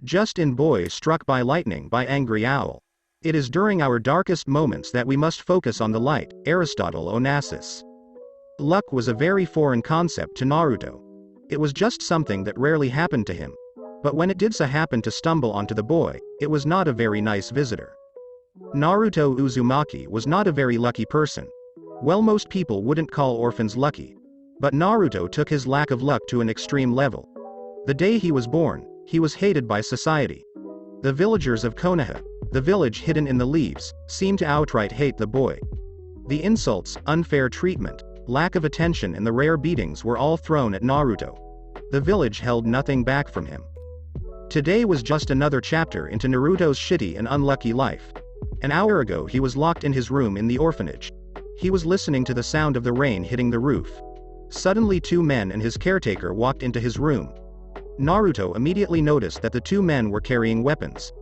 Just in boy struck by lightning by angry owl. It is during our darkest moments that we must focus on the light. Aristotle Onassis. Luck was a very foreign concept to Naruto. It was just something that rarely happened to him. But when it did so happen to stumble onto the boy, it was not a very nice visitor. Naruto Uzumaki was not a very lucky person. Well, most people wouldn't call orphans lucky. But Naruto took his lack of luck to an extreme level. The day he was born, he was hated by society. The villagers of Konoha, the village hidden in the leaves, seemed to outright hate the boy. The insults, unfair treatment, lack of attention and the rare beatings were all thrown at Naruto. The village held nothing back from him. Today was just another chapter into Naruto's shitty and unlucky life. An hour ago he was locked in his room in the orphanage. He was listening to the sound of the rain hitting the roof. Suddenly 2 men and his caretaker walked into his room. Naruto immediately noticed that the 2 men were carrying weapons.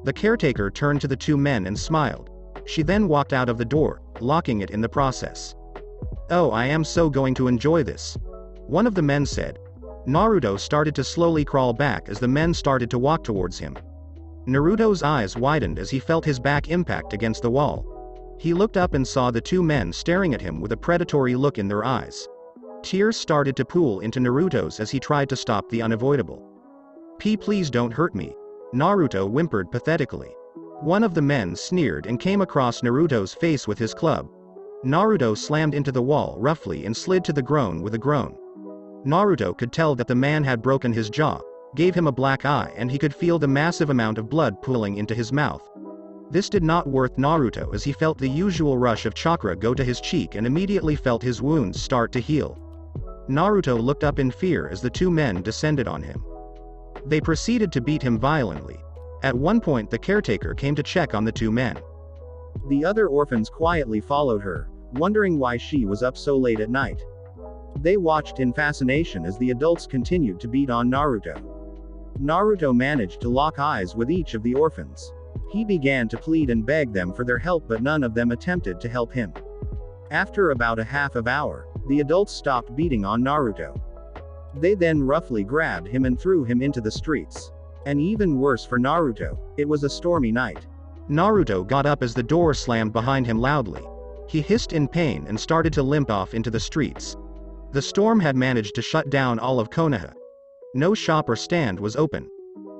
The caretaker turned to the 2 men and smiled. She then walked out of the door, locking it in the process. "Oh, I am so going to enjoy this," one of the men said. Naruto started to slowly crawl back as the men started to walk towards him. Naruto's eyes widened as he felt his back impact against the wall. He looked up and saw the 2 men staring at him with a predatory look in their eyes. Tears started to pool into Naruto's as he tried to stop the unavoidable. Please don't hurt me," Naruto whimpered pathetically. One of the men sneered and came across Naruto's face with his club. Naruto slammed into the wall roughly and slid to the ground with a groan. Naruto could tell that the man had broken his jaw, gave him a black eye, and he could feel the massive amount of blood pooling into his mouth. This did not worth Naruto as he felt the usual rush of chakra go to his cheek and immediately felt his wounds start to heal. Naruto looked up in fear as the 2 men descended on him. They proceeded to beat him violently. At one point the caretaker came to check on the 2 men. The other orphans quietly followed her, wondering why she was up so late at night. They watched in fascination as the adults continued to beat on Naruto. Naruto managed to lock eyes with each of the orphans. He began to plead and beg them for their help, but none of them attempted to help him. After about a half of hour, the adults stopped beating on Naruto. They then roughly grabbed him and threw him into the streets. And even worse for Naruto, it was a stormy night. Naruto got up as the door slammed behind him loudly. He hissed in pain and started to limp off into the streets. The storm had managed to shut down all of Konoha. No shop or stand was open.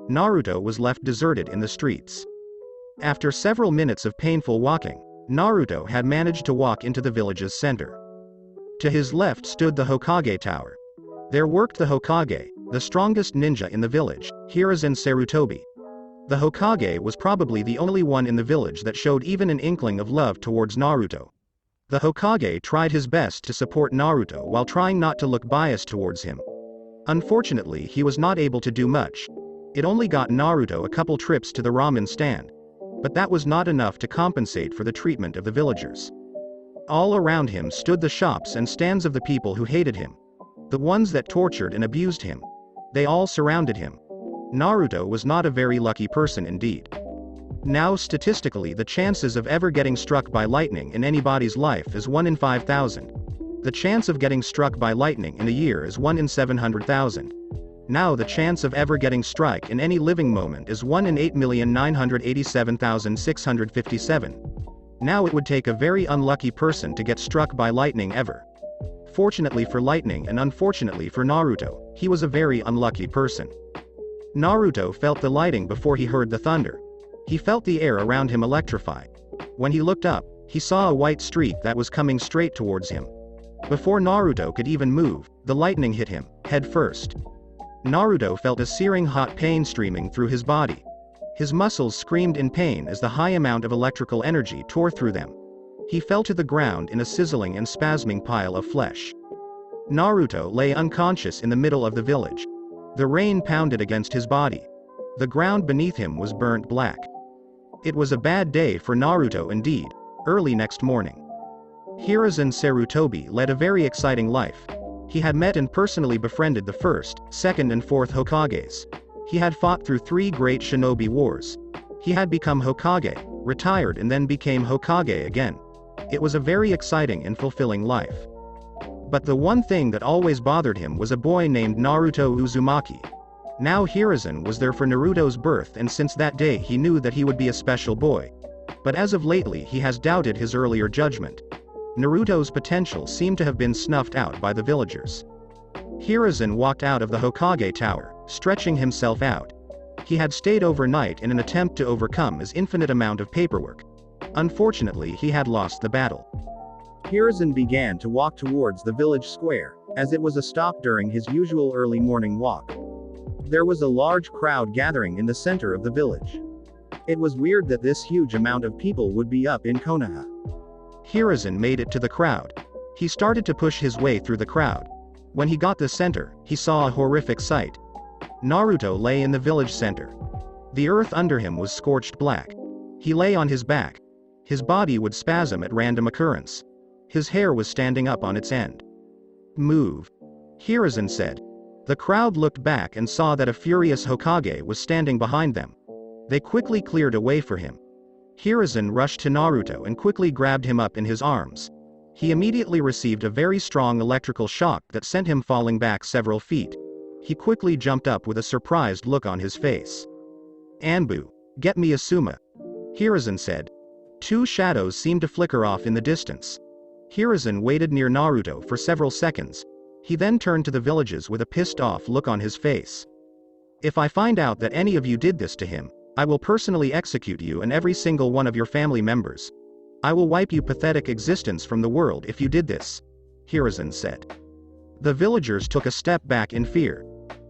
Naruto was left deserted in the streets. After several minutes of painful walking, Naruto had managed to walk into the village's center. To his left stood the Hokage Tower. There worked the Hokage, the strongest ninja in the village, Hiruzen Sarutobi. The Hokage was probably the only one in the village that showed even an inkling of love towards Naruto. The Hokage tried his best to support Naruto while trying not to look biased towards him. Unfortunately, he was not able to do much. It only got Naruto a couple trips to the ramen stand. But that was not enough to compensate for the treatment of the villagers. All around him stood the shops and stands of the people who hated him. The ones that tortured and abused him. They all surrounded him. Naruto was not a very lucky person indeed. Now statistically the chances of ever getting struck by lightning in anybody's life is 1 in 5,000. The chance of getting struck by lightning in a year is 1 in 700,000. Now the chance of ever getting struck in any living moment is 1 in 8,987,657. Now it would take a very unlucky person to get struck by lightning ever. Fortunately for lightning and unfortunately for Naruto, he was a very unlucky person. Naruto felt the lightning before he heard the thunder. He felt the air around him electrify. When he looked up, he saw a white streak that was coming straight towards him. Before Naruto could even move, the lightning hit him, head first. Naruto felt a searing hot pain streaming through his body. His muscles screamed in pain as the high amount of electrical energy tore through them. He fell to the ground in a sizzling and spasming pile of flesh. Naruto lay unconscious in the middle of the village. The rain pounded against his body. The ground beneath him was burnt black. It was a bad day for Naruto indeed. Early next morning, Hiruzen Sarutobi led a very exciting life. He had met and personally befriended the first, second and fourth Hokages. He had fought through 3 great shinobi wars. He had become Hokage, retired and then became Hokage again. It was a very exciting and fulfilling life. But the one thing that always bothered him was a boy named Naruto Uzumaki. Now Hiruzen was there for Naruto's birth, and since that day he knew that he would be a special boy. But as of lately he has doubted his earlier judgment. Naruto's potential seemed to have been snuffed out by the villagers. Hiruzen walked out of the Hokage Tower, stretching himself out. He had stayed overnight in an attempt to overcome his infinite amount of paperwork. Unfortunately, he had lost the battle. Hiruzen began to walk towards the village square, as it was a stop during his usual early morning walk. There was a large crowd gathering in the center of the village. It was weird that this huge amount of people would be up in Konoha. Hiruzen made it to the crowd. He started to push his way through the crowd. When he got the center, he saw a horrific sight. Naruto lay in the village center. The earth under him was scorched black. He lay on his back. His body would spasm at random occurrence. His hair was standing up on its end. "Move," Hiruzen said. The crowd looked back and saw that a furious Hokage was standing behind them. They quickly cleared a way for him. Hiruzen rushed to Naruto and quickly grabbed him up in his arms. He immediately received a very strong electrical shock that sent him falling back several feet. He quickly jumped up with a surprised look on his face. "Anbu, get me Asuma," Hiruzen said. Two shadows seemed to flicker off in the distance. Hiruzen waited near Naruto for several seconds. He then turned to the villagers with a pissed-off look on his face. "If I find out that any of you did this to him, I will personally execute you and every single one of your family members. I will wipe your pathetic existence from the world if you did this," Hiruzen said. The villagers took a step back in fear.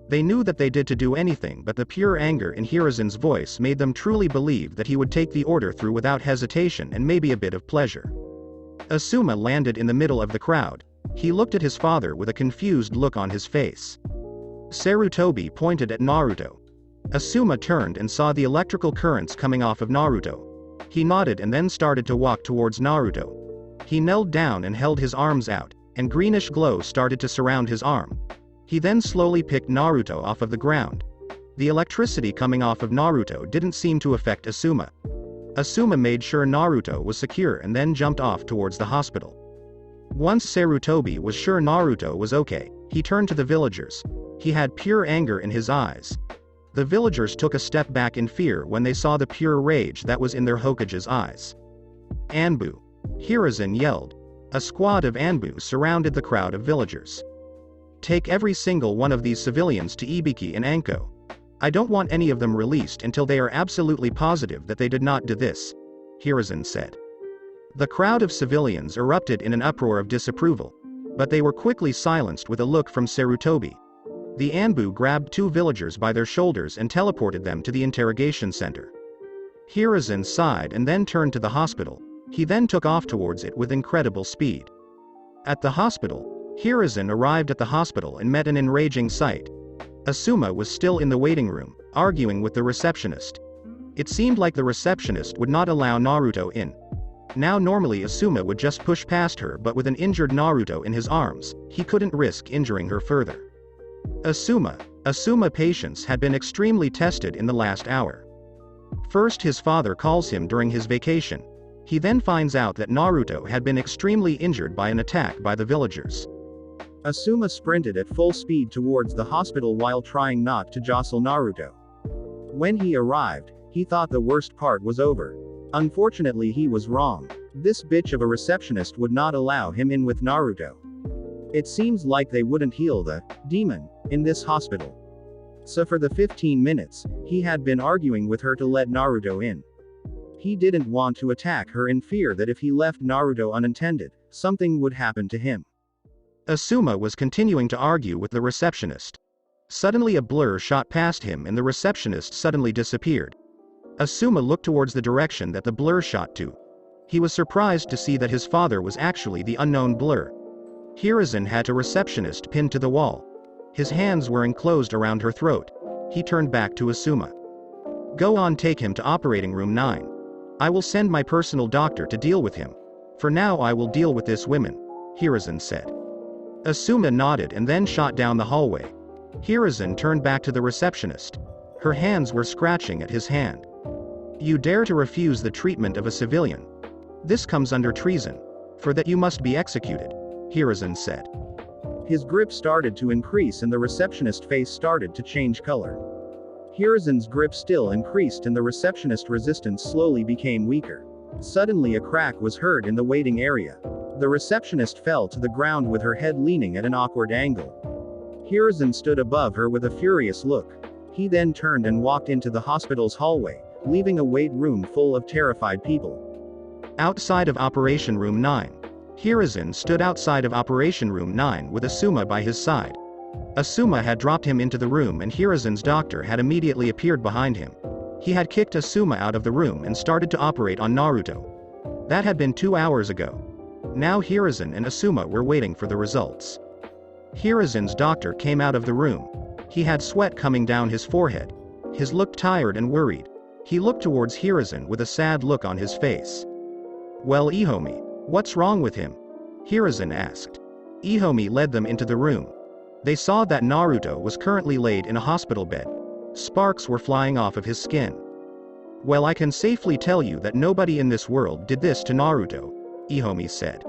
They knew that they did to do anything, but the pure anger in Hiruzen's voice made them truly believe that he would take the order through without hesitation and maybe a bit of pleasure. Asuma landed in the middle of the crowd. He looked at his father with a confused look on his face. Sarutobi pointed at Naruto. Asuma turned and saw the electrical currents coming off of Naruto. He nodded and then started to walk towards Naruto. He knelt down and held his arms out, and greenish glow started to surround his arm. He then slowly picked Naruto off of the ground. The electricity coming off of Naruto didn't seem to affect Asuma. Asuma made sure Naruto was secure and then jumped off towards the hospital. Once Sarutobi was sure Naruto was okay, he turned to the villagers. He had pure anger in his eyes. The villagers took a step back in fear when they saw the pure rage that was in their Hokage's eyes. "Anbu!" Hiruzen yelled. A squad of Anbu surrounded the crowd of villagers. "Take every single one of these civilians to Ibiki and Anko. I don't want any of them released until they are absolutely positive that they did not do this," Hiruzen said. The crowd of civilians erupted in an uproar of disapproval. But they were quickly silenced with a look from Sarutobi. The Anbu grabbed two villagers by their shoulders and teleported them to the interrogation center. Hiruzen sighed and then turned to the hospital. He then took off towards it with incredible speed. At the hospital, Hiruzen arrived at the hospital and met an enraging sight. Asuma was still in the waiting room, arguing with the receptionist. It seemed like the receptionist would not allow Naruto in. Now normally Asuma would just push past her, but with an injured Naruto in his arms, he couldn't risk injuring her further. Asuma patience had been extremely tested in the last hour. First his father calls him during his vacation. He then finds out that Naruto had been extremely injured by an attack by the villagers. Asuma sprinted at full speed towards the hospital while trying not to jostle Naruto. When he arrived, he thought the worst part was over. Unfortunately he was wrong. This bitch of a receptionist would not allow him in with Naruto. It seems like they wouldn't heal the demon in this hospital. So for the 15 minutes, he had been arguing with her to let Naruto in. He didn't want to attack her in fear that if he left Naruto unattended, something would happen to him. Asuma was continuing to argue with the receptionist. Suddenly a blur shot past him and the receptionist suddenly disappeared. Asuma looked towards the direction that the blur shot to. He was surprised to see that his father was actually the unknown blur. Hiruzen had a receptionist pinned to the wall. His hands were enclosed around her throat. He turned back to Asuma. "Go on, take him to operating room 9. I will send my personal doctor to deal with him. For now I will deal with this woman," Hiruzen said. Asuma nodded and then shot down the hallway. Hiruzen turned back to the receptionist. Her hands were scratching at his hand. "You dare to refuse the treatment of a civilian? This comes under treason. For that you must be executed," Hiruzen said. His grip started to increase and the receptionist's face started to change color. Hiruzen's grip still increased and the receptionist's resistance slowly became weaker. Suddenly a crack was heard in the waiting area. The receptionist fell to the ground with her head leaning at an awkward angle. Hiruzen stood above her with a furious look. He then turned and walked into the hospital's hallway, leaving a wait room full of terrified people. Outside of Operation Room 9. Hiruzen stood outside of Operation Room 9 with Asuma by his side. Asuma had dropped him into the room and Hiruzen's doctor had immediately appeared behind him. He had kicked Asuma out of the room and started to operate on Naruto. That had been 2 hours ago. Now Hiruzen and Asuma were waiting for the results. Hiruzen's doctor came out of the room. He had sweat coming down his forehead. He looked tired and worried. He looked towards Hiruzen with a sad look on his face. "Well, Ihomi, what's wrong with him?" Hiruzen asked. Ihomi led them into the room. They saw that Naruto was currently laid in a hospital bed. Sparks were flying off of his skin. "Well, I can safely tell you that nobody in this world did this to Naruto," Ihomi said.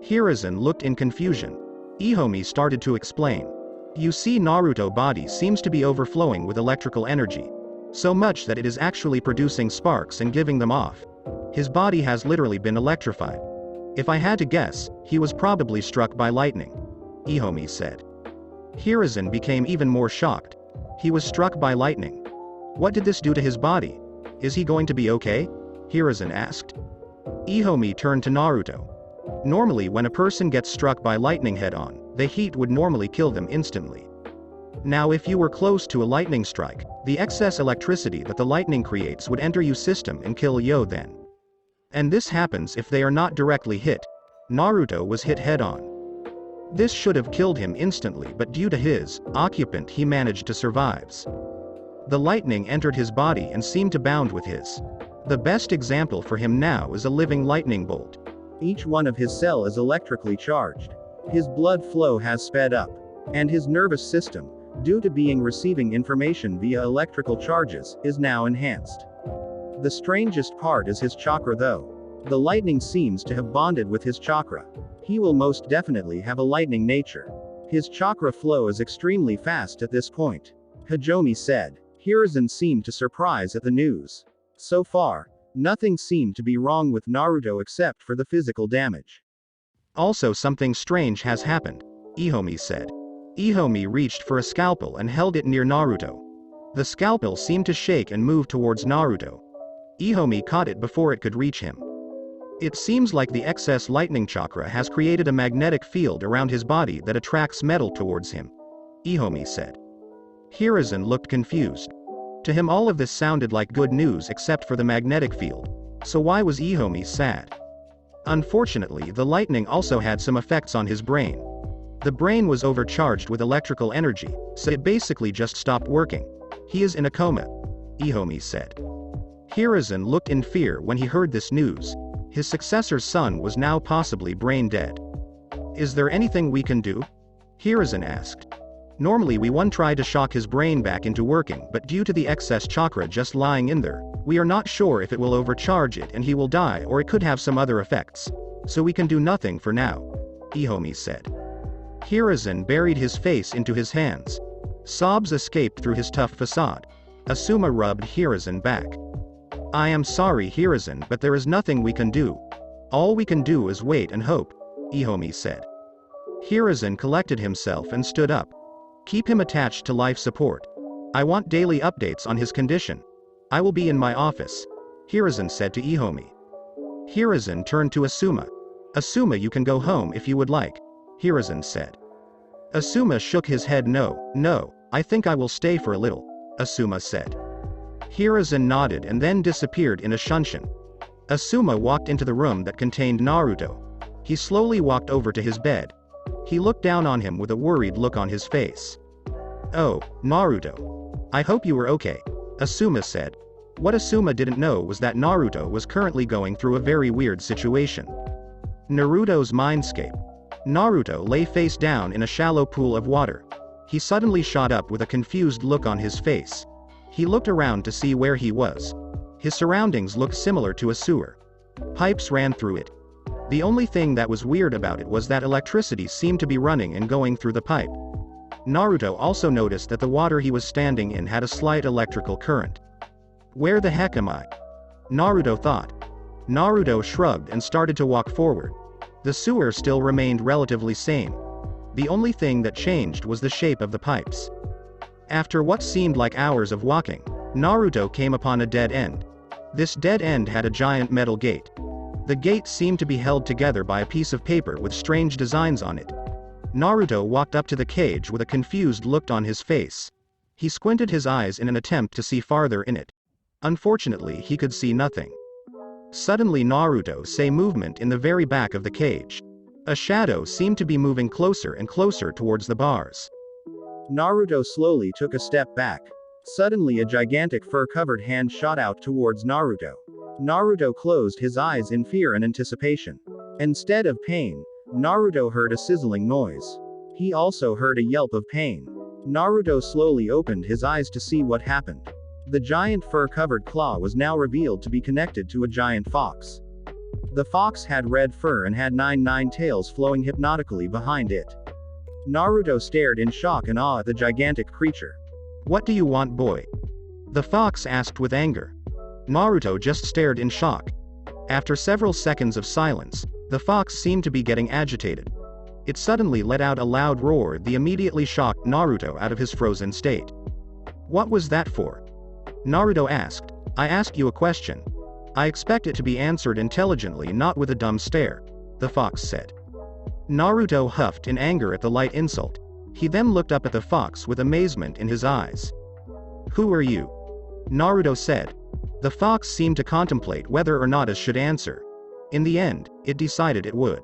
Hiruzen looked in confusion. Ihomi started to explain. "You see, Naruto's body seems to be overflowing with electrical energy. So much that it is actually producing sparks and giving them off. His body has literally been electrified. If I had to guess, he was probably struck by lightning," Ihomi said. Hiruzen became even more shocked. He was struck by lightning. What did this do to his body? Is he going to be okay? Hiruzen asked. Ihomi turned to Naruto. Normally when a person gets struck by lightning head-on, the heat would normally kill them instantly. Now if you were close to a lightning strike, the excess electricity that the lightning creates would enter your system and kill you then. And this happens if they are not directly hit. Naruto was hit head-on. This should have killed him instantly, but due to his occupant he managed to survive. The lightning entered his body and seemed to bound with his. The best example for him now is a living lightning bolt. Each one of his cells is electrically charged. His blood flow has sped up. And his nervous system, due to being receiving information via electrical charges, is now enhanced. The strangest part is his chakra though. The lightning seems to have bonded with his chakra. He will most definitely have a lightning nature. His chakra flow is extremely fast at this point. Hajime said. Hiruzen seemed to surprise at the news. So far, nothing seemed to be wrong with Naruto except for the physical damage. Also something strange has happened, Ihomi said. Ihomi reached for a scalpel and held it near Naruto. The scalpel seemed to shake and move towards Naruto. Ihomi caught it before it could reach him. It seems like the excess lightning chakra has created a magnetic field around his body that attracts metal towards him, Ihomi said. Hiruzen looked confused. To him all of this sounded like good news except for the magnetic field. So why was Ihomi sad? Unfortunately, the lightning also had some effects on his brain. The brain was overcharged with electrical energy, so it basically just stopped working. He is in a coma, Ihomi said. Hiruzen looked in fear when he heard this news. His successor's son was now possibly brain dead. Is there anything we can do? Hiruzen asked. Normally we try to shock his brain back into working, but due to the excess chakra just lying in there, we are not sure if it will overcharge it and he will die or it could have some other effects. So we can do nothing for now, Ihomi said. Hiruzen buried his face into his hands. Sobs escaped through his tough facade. Asuma rubbed Hiruzen back. I am sorry Hiruzen, but there is nothing we can do. All we can do is wait and hope, Ihomi said. Hiruzen collected himself and stood up. Keep him attached to life support. I want daily updates on his condition. I will be in my office, Hiruzen said to Ihomi. Hiruzen turned to Asuma. Asuma, you can go home if you would like, Hiruzen said. Asuma shook his head. No, I think I will stay for a little, Asuma said. Hiruzen nodded and then disappeared in a shunshin. Asuma walked into the room that contained Naruto. He slowly walked over to his bed. He looked down on him with a worried look on his face. Oh, Naruto. I hope you are okay, Asuma said. What Asuma didn't know was that Naruto was currently going through a very weird situation. Naruto's mindscape. Naruto lay face down in a shallow pool of water. He suddenly shot up with a confused look on his face. He looked around to see where he was. His surroundings looked similar to a sewer. Pipes ran through it. The only thing that was weird about it was that electricity seemed to be running and going through the pipe. Naruto also noticed that the water he was standing in had a slight electrical current. Where the heck am I? Naruto thought. Naruto shrugged and started to walk forward. The sewer still remained relatively same. The only thing that changed was the shape of the pipes. After what seemed like hours of walking, Naruto came upon a dead end. This dead end had a giant metal gate. The gate seemed to be held together by a piece of paper with strange designs on it. Naruto walked up to the cage with a confused look on his face. He squinted his eyes in an attempt to see farther in it. Unfortunately, he could see nothing. Suddenly Naruto saw movement in the very back of the cage. A shadow seemed to be moving closer and closer towards the bars. Naruto slowly took a step back. Suddenly a gigantic fur-covered hand shot out towards Naruto. Naruto closed his eyes in fear and anticipation. Instead of pain, Naruto heard a sizzling noise. He also heard a yelp of pain. Naruto slowly opened his eyes to see what happened. The giant fur-covered claw was now revealed to be connected to a giant fox. The fox had red fur and had nine tails flowing hypnotically behind it. Naruto stared in shock and awe at the gigantic creature. "What do you want, boy?" the fox asked with anger. Naruto just stared in shock. After several seconds of silence, the fox seemed to be getting agitated. It suddenly let out a loud roar that immediately shocked Naruto out of his frozen state. "What was that for?" Naruto asked. "I ask you a question. I expect it to be answered intelligently, not with a dumb stare," the fox said. Naruto huffed in anger at the light insult. He then looked up at the fox with amazement in his eyes. "Who are you?" Naruto said. The fox seemed to contemplate whether or not it should answer. In the end, it decided it would.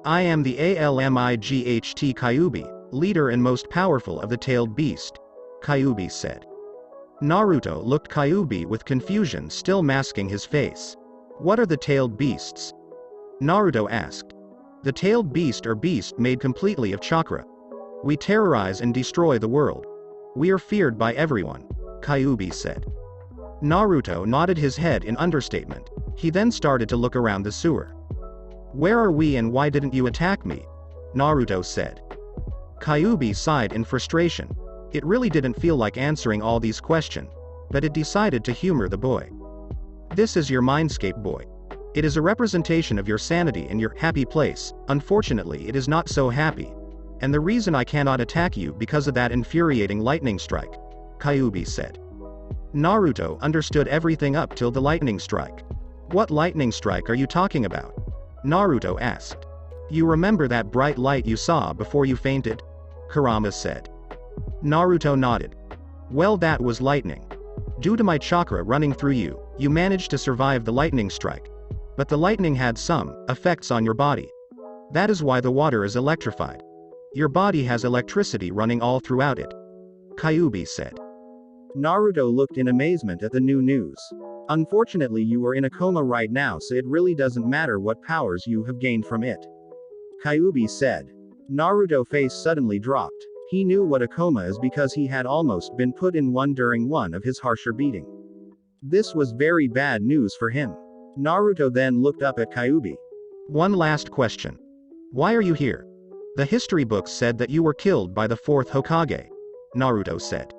"I am the Almight Kyuubi, leader and most powerful of the tailed beast," Kyuubi said. Naruto looked Kyuubi with confusion still masking his face. "What are the tailed beasts?" Naruto asked. "The tailed beast are beast made completely of chakra. We terrorize and destroy the world. We are feared by everyone," Kyuubi said. Naruto nodded his head in understatement. He then started to look around the sewer. "Where are we and why didn't you attack me?" Naruto said. Kyuubi sighed in frustration. It really didn't feel like answering all these questions, but it decided to humor the boy. "This is your mindscape, boy. It is a representation of your sanity and your happy place. Unfortunately, it is not so happy. And the reason I cannot attack you because of that infuriating lightning strike," Kyuubi said. Naruto understood everything up till the lightning strike. "What lightning strike are you talking about?" Naruto asked. "You remember that bright light you saw before you fainted?" Kurama said. Naruto nodded. "Well, that was lightning. Due to my chakra running through you, you managed to survive the lightning strike. But the lightning had some effects on your body. That is why the water is electrified. Your body has electricity running all throughout it," Kyuubi said. Naruto looked in amazement at the new news. "Unfortunately, you are in a coma right now, so it really doesn't matter what powers you have gained from it," Kyuubi said. Naruto's face suddenly dropped. He knew what a coma is because he had almost been put in one during one of his harsher beating. This was very bad news for him. Naruto then looked up at Kyuubi. "One last question. Why are you here? The history books said that you were killed by the fourth Hokage," Naruto said.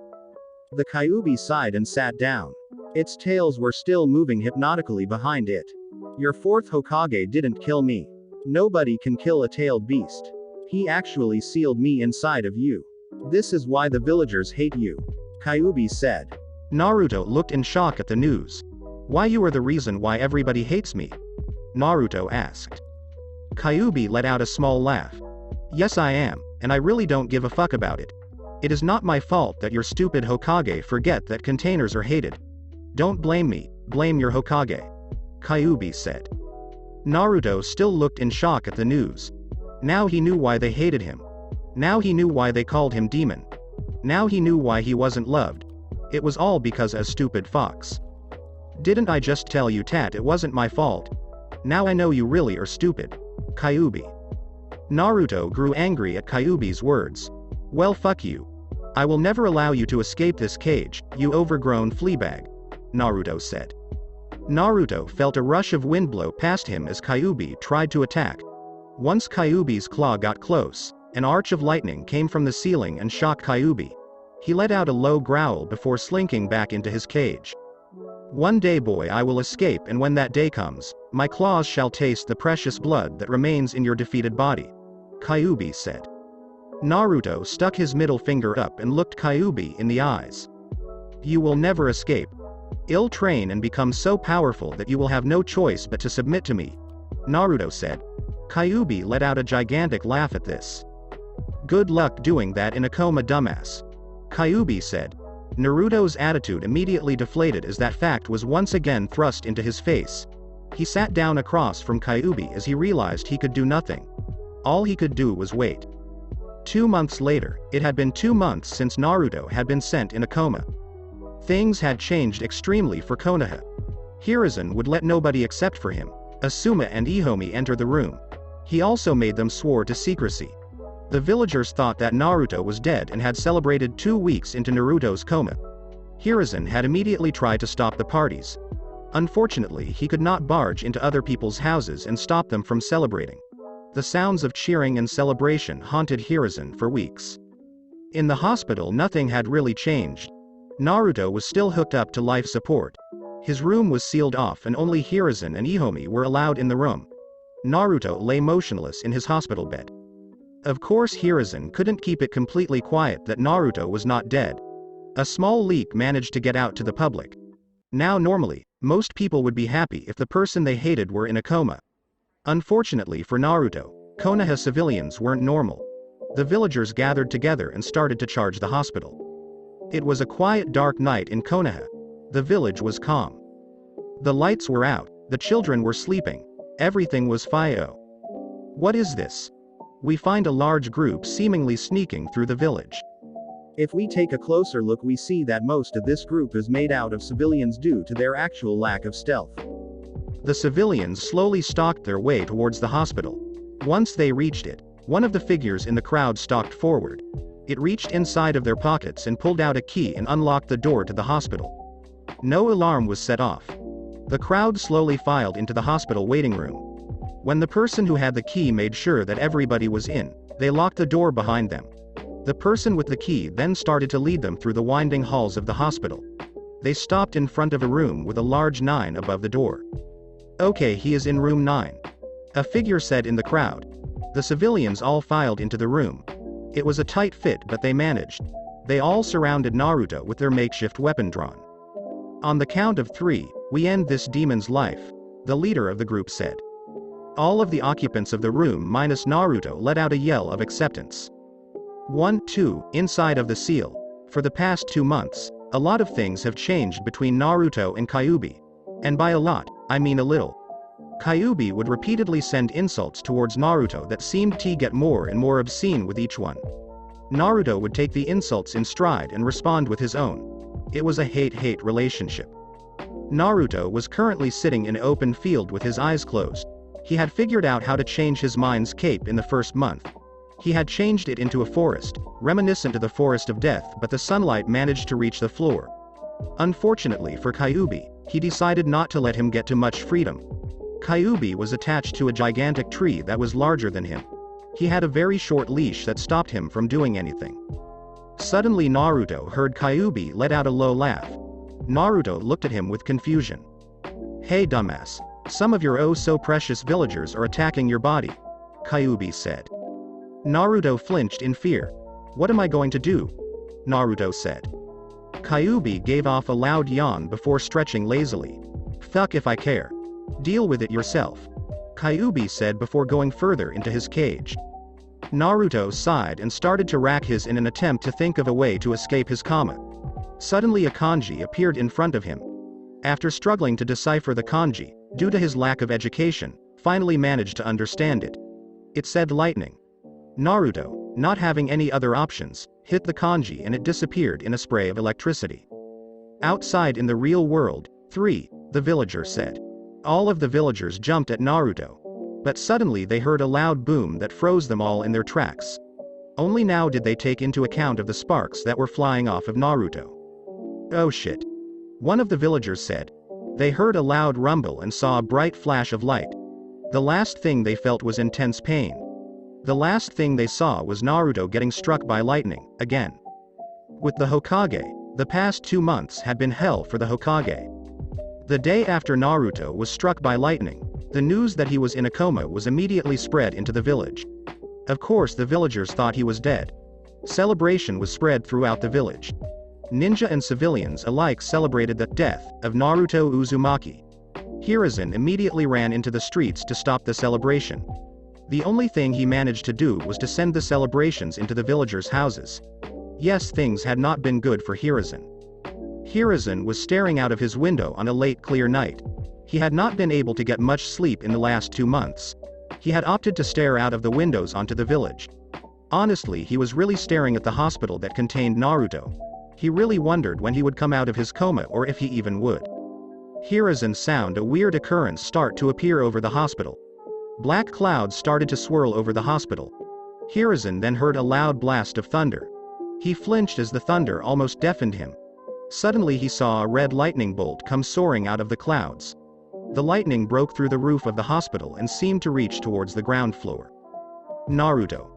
The Kyuubi sighed and sat down. Its tails were still moving hypnotically behind it. "Your fourth Hokage didn't kill me. Nobody can kill a tailed beast. He actually sealed me inside of you. This is why the villagers hate you," Kyuubi said. Naruto looked in shock at the news. "Why, you are the reason why everybody hates me?" Naruto asked. Kyuubi let out a small laugh. "Yes, I am, and I really don't give a fuck about it. It is not my fault that your stupid Hokage forget that containers are hated. Don't blame me, blame your Hokage," Kyuubi said. Naruto still looked in shock at the news. Now he knew why they hated him. Now he knew why they called him demon. Now he knew why he wasn't loved. It was all because of a stupid fox. "Didn't I just tell you, Tat, it wasn't my fault? Now I know you really are stupid, Kyuubi." Naruto grew angry at Kyuubi's words. "Well, fuck you. I will never allow you to escape this cage, you overgrown fleabag," Naruto said. Naruto felt a rush of wind blow past him as Kyuubi tried to attack. Once Kyuubi's claw got close, an arch of lightning came from the ceiling and shocked Kyuubi. He let out a low growl before slinking back into his cage. One day, boy, I will escape, and when that day comes, my claws shall taste the precious blood that remains in your defeated body, Kyuubi said. Naruto stuck his middle finger up and looked Kyuubi in the eyes. You will never escape. I'll train and become so powerful that you will have no choice but to submit to me, Naruto said. Kyuubi let out a gigantic laugh at this. Good luck doing that in a coma, dumbass, Kyuubi said. Naruto's attitude immediately deflated as that fact was once again thrust into his face. He sat down across from Kyuubi as he realized he could do nothing. All he could do was wait. 2 months later, it had been 2 months since Naruto had been sent in a coma. Things had changed extremely for Konoha. Hiruzen would let nobody except for him, Asuma and Ihomi enter the room. He also made them swear to secrecy. The villagers thought that Naruto was dead and had celebrated 2 weeks into Naruto's coma. Hiruzen had immediately tried to stop the parties. Unfortunately, he could not barge into other people's houses and stop them from celebrating. The sounds of cheering and celebration haunted Hiruzen for weeks. In the hospital, nothing had really changed. Naruto was still hooked up to life support. His room was sealed off and only Hiruzen and Ihomi were allowed in the room. Naruto lay motionless in his hospital bed. Of course, Hiruzen couldn't keep it completely quiet that Naruto was not dead. A small leak managed to get out to the public. Now normally, most people would be happy if the person they hated were in a coma. Unfortunately for Naruto, Konoha civilians weren't normal. The villagers gathered together and started to charge the hospital. It was a quiet, dark night in Konoha. The village was calm. The lights were out, the children were sleeping. Everything was fine. What is this? We find a large group seemingly sneaking through the village. If we take a closer look, we see that most of this group is made out of civilians due to their actual lack of stealth. The civilians slowly stalked their way towards the hospital. Once they reached it, one of the figures in the crowd stalked forward. It reached inside of their pockets and pulled out a key and unlocked the door to the hospital. No alarm was set off. The crowd slowly filed into the hospital waiting room. When the person who had the key made sure that everybody was in, they locked the door behind them. The person with the key then started to lead them through the winding halls of the hospital. They stopped in front of a room with a large 9 above the door. Okay, he is in room 9. A figure said in the crowd. The civilians all filed into the room. It was a tight fit, but they managed. They all surrounded Naruto with their makeshift weapon drawn. On the count of 3, we end this demon's life, the leader of the group said. All of the occupants of the room minus Naruto let out a yell of acceptance. 1, 2, inside of the seal. For the past 2 months, a lot of things have changed between Naruto and Kyuubi. And by a lot, I mean a little. Kyuubi would repeatedly send insults towards Naruto that seemed to get more and more obscene with each one. Naruto would take the insults in stride and respond with his own. It was a hate-hate relationship. Naruto was currently sitting in an open field with his eyes closed. He had figured out how to change his mind's cape in the first month. He had changed it into a forest, reminiscent of the forest of death, but the sunlight managed to reach the floor. Unfortunately for Kyuubi, he decided not to let him get too much freedom. Kyuubi was attached to a gigantic tree that was larger than him. He had a very short leash that stopped him from doing anything. Suddenly Naruto heard Kyuubi let out a low laugh. Naruto looked at him with confusion. Hey dumbass, some of your oh so precious villagers are attacking your body, Kyuubi said. Naruto flinched in fear. What am I going to do? Naruto said. Kyuubi gave off a loud yawn before stretching lazily. Fuck if I care. Deal with it yourself, Kyuubi said before going further into his cage. Naruto sighed and started to rack his in an attempt to think of a way to escape his coma. Suddenly a kanji appeared in front of him. After struggling to decipher the kanji, due to his lack of education, finally managed to understand it. It said lightning. Naruto, not having any other options, hit the kanji and it disappeared in a spray of electricity. Outside in the real world, 3, the villager said. All of the villagers jumped at Naruto. But suddenly they heard a loud boom that froze them all in their tracks. Only now did they take into account of the sparks that were flying off of Naruto. Oh shit. One of the villagers said. They heard a loud rumble and saw a bright flash of light. The last thing they felt was intense pain. The last thing they saw was Naruto getting struck by lightning, again. With the Hokage, the past 2 months had been hell for the Hokage. The day after Naruto was struck by lightning, the news that he was in a coma was immediately spread into the village. Of course, the villagers thought he was dead. Celebration was spread throughout the village. Ninja and civilians alike celebrated the death of Naruto Uzumaki. Hiruzen immediately ran into the streets to stop the celebration. The only thing he managed to do was to send the celebrations into the villagers' houses. Yes, things had not been good for Hiruzen. Hiruzen was staring out of his window on a late clear night. He had not been able to get much sleep in the last 2 months. He had opted to stare out of the windows onto the village. Honestly, he was really staring at the hospital that contained Naruto. He really wondered when he would come out of his coma, or if he even would. Hiruzen found a weird occurrence start to appear over the hospital. Black clouds started to swirl over the hospital. Hiruzen then heard a loud blast of thunder. He flinched as the thunder almost deafened him. Suddenly he saw a red lightning bolt come soaring out of the clouds. The lightning broke through the roof of the hospital and seemed to reach towards the ground floor. Naruto.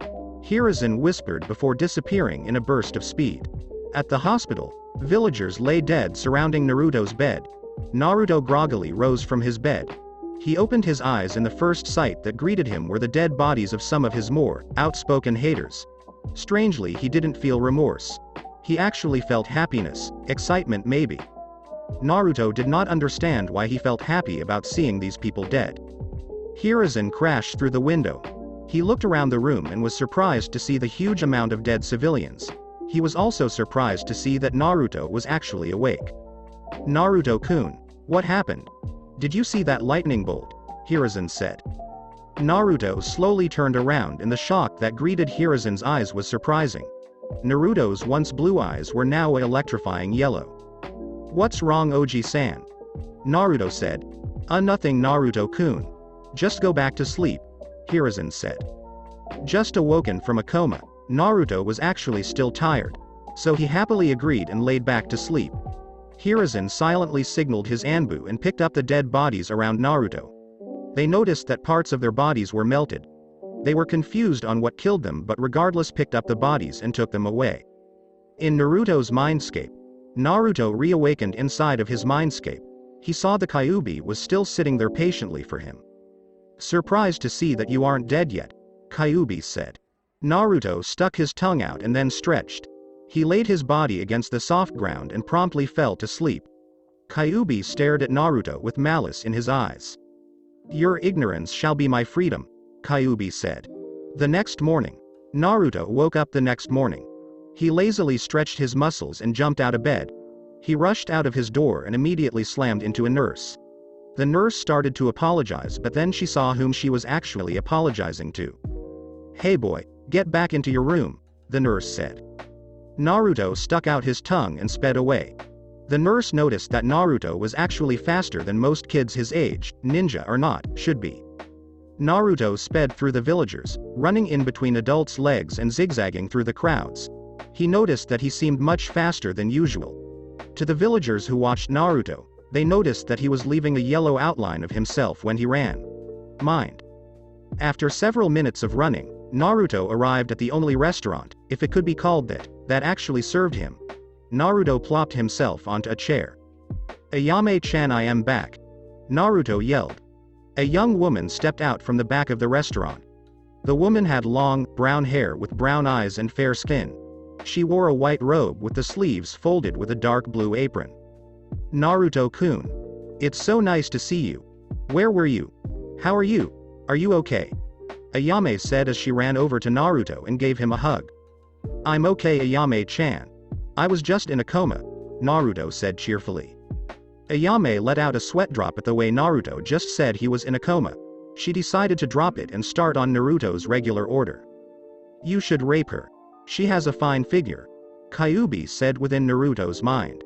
Hiruzen whispered before disappearing in a burst of speed. At the hospital, villagers lay dead surrounding Naruto's bed. Naruto groggily rose from his bed. He opened his eyes and the first sight that greeted him were the dead bodies of some of his more outspoken haters. Strangely, he didn't feel remorse. He actually felt happiness, excitement maybe. Naruto did not understand why he felt happy about seeing these people dead. Hiruzen crashed through the window. He looked around the room and was surprised to see the huge amount of dead civilians. He was also surprised to see that Naruto was actually awake. Naruto-kun, what happened? Did you see that lightning bolt? Hiruzen said. Naruto slowly turned around and the shock that greeted Hiruzen's eyes was surprising. Naruto's once blue eyes were now electrifying yellow. What's wrong, Oji-san? Naruto said. Nothing, Naruto-kun. Just go back to sleep, Hiruzen said. Just awoken from a coma, Naruto was actually still tired. So he happily agreed and laid back to sleep. Hiruzen silently signaled his Anbu and picked up the dead bodies around Naruto. They noticed that parts of their bodies were melted. They were confused on what killed them, but regardless picked up the bodies and took them away. In Naruto's mindscape, Naruto reawakened inside of his mindscape. He saw the Kyuubi was still sitting there patiently for him. Surprised to see that you aren't dead yet, Kyuubi said. Naruto stuck his tongue out and then stretched. He laid his body against the soft ground and promptly fell to sleep. Kyuubi stared at Naruto with malice in his eyes. Your ignorance shall be my freedom, Kyuubi said. The next morning, Naruto woke up the next morning. He lazily stretched his muscles and jumped out of bed. He rushed out of his door and immediately slammed into a nurse. The nurse started to apologize, but then she saw whom she was actually apologizing to. Hey boy, get back into your room, the nurse said. Naruto stuck out his tongue and sped away. The nurse noticed that Naruto was actually faster than most kids his age, ninja or not, should be. Naruto sped through the villagers, running in between adults' legs and zigzagging through the crowds. He noticed that he seemed much faster than usual. To the villagers who watched Naruto, they noticed that he was leaving a yellow outline of himself when he ran. Mind. After several minutes of running, Naruto arrived at the only restaurant, if it could be called that actually served him. Naruto plopped himself onto a chair. Ayame-chan, I am back, Naruto yelled. A young woman stepped out from the back of the restaurant. The woman had long, brown hair with brown eyes and fair skin. She wore a white robe with the sleeves folded with a dark blue apron. Naruto-kun. It's so nice to see you. Where were you? How are you? Are you okay? Ayame said as she ran over to Naruto and gave him a hug. I'm okay, Ayame-chan. I was just in a coma, Naruto said cheerfully. Ayame let out a sweat drop at the way Naruto just said he was in a coma. She decided to drop it and start on Naruto's regular order. You should rape her. She has a fine figure, Kyuubi said within Naruto's mind.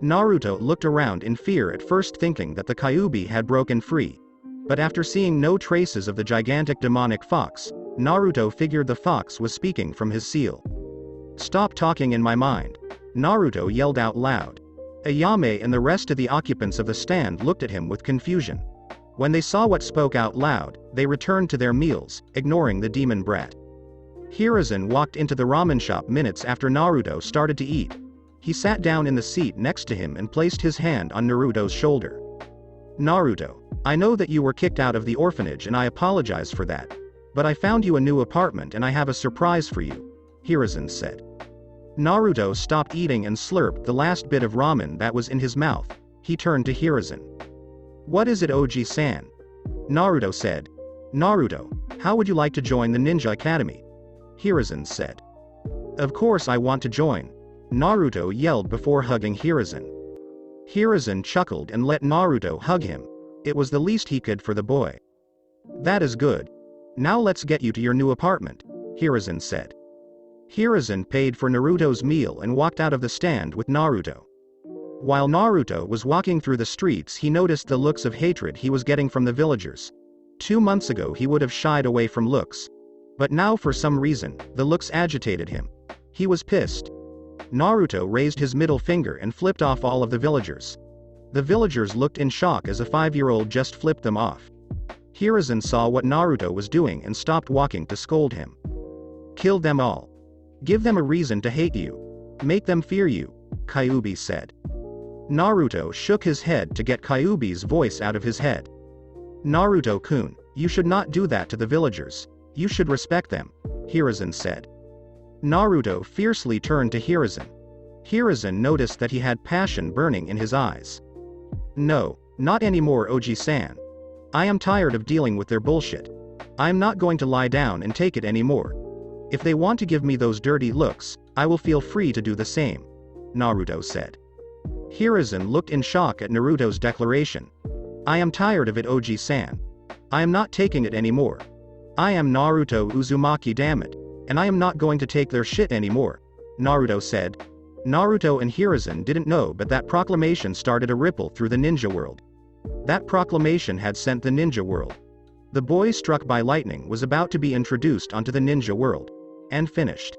Naruto looked around in fear, at first thinking that the Kyuubi had broken free. But after seeing no traces of the gigantic demonic fox, Naruto figured the fox was speaking from his seal. Stop talking in my mind, Naruto yelled out loud. Ayame and the rest of the occupants of the stand looked at him with confusion. When they saw what spoke out loud, they returned to their meals, ignoring the demon brat. Hiruzen walked into the ramen shop minutes after Naruto started to eat. He sat down in the seat next to him and placed his hand on Naruto's shoulder. Naruto, I know that you were kicked out of the orphanage and I apologize for that. But I found you a new apartment and I have a surprise for you, Hiruzen said. Naruto stopped eating and slurped the last bit of ramen that was in his mouth. He turned to Hiruzen. What is it, Oji-san? Naruto said. Naruto, how would you like to join the Ninja Academy? Hiruzen said. Of course I want to join, Naruto yelled before hugging Hiruzen. Hiruzen chuckled and let Naruto hug him. It was the least he could for the boy. That is good. Now let's get you to your new apartment, Hiruzen said. Hiruzen paid for Naruto's meal and walked out of the stand with Naruto. While Naruto was walking through the streets, he noticed the looks of hatred he was getting from the villagers. 2 months ago he would have shied away from looks. But now for some reason, the looks agitated him. He was pissed. Naruto raised his middle finger and flipped off all of the villagers. The villagers looked in shock as a 5-year-old just flipped them off. Hiruzen saw what Naruto was doing and stopped walking to scold him. Kill them all. Give them a reason to hate you. Make them fear you, Kyuubi said. Naruto shook his head to get Kyuubi's voice out of his head. Naruto-kun, you should not do that to the villagers. You should respect them, Hiruzen said. Naruto fiercely turned to Hiruzen. Hiruzen noticed that he had passion burning in his eyes. No, not anymore, Oji-san. I am tired of dealing with their bullshit. I am not going to lie down and take it anymore. If they want to give me those dirty looks, I will feel free to do the same, Naruto said. Hiruzen looked in shock at Naruto's declaration. I am tired of it, Oji-san. I am not taking it anymore. I am Naruto Uzumaki, damn it. And I am not going to take their shit anymore, Naruto said. Naruto and Hiruzen didn't know, but that proclamation started a ripple through the ninja world. That proclamation had sent the ninja world. The boy struck by lightning was about to be introduced onto the ninja world. And finished.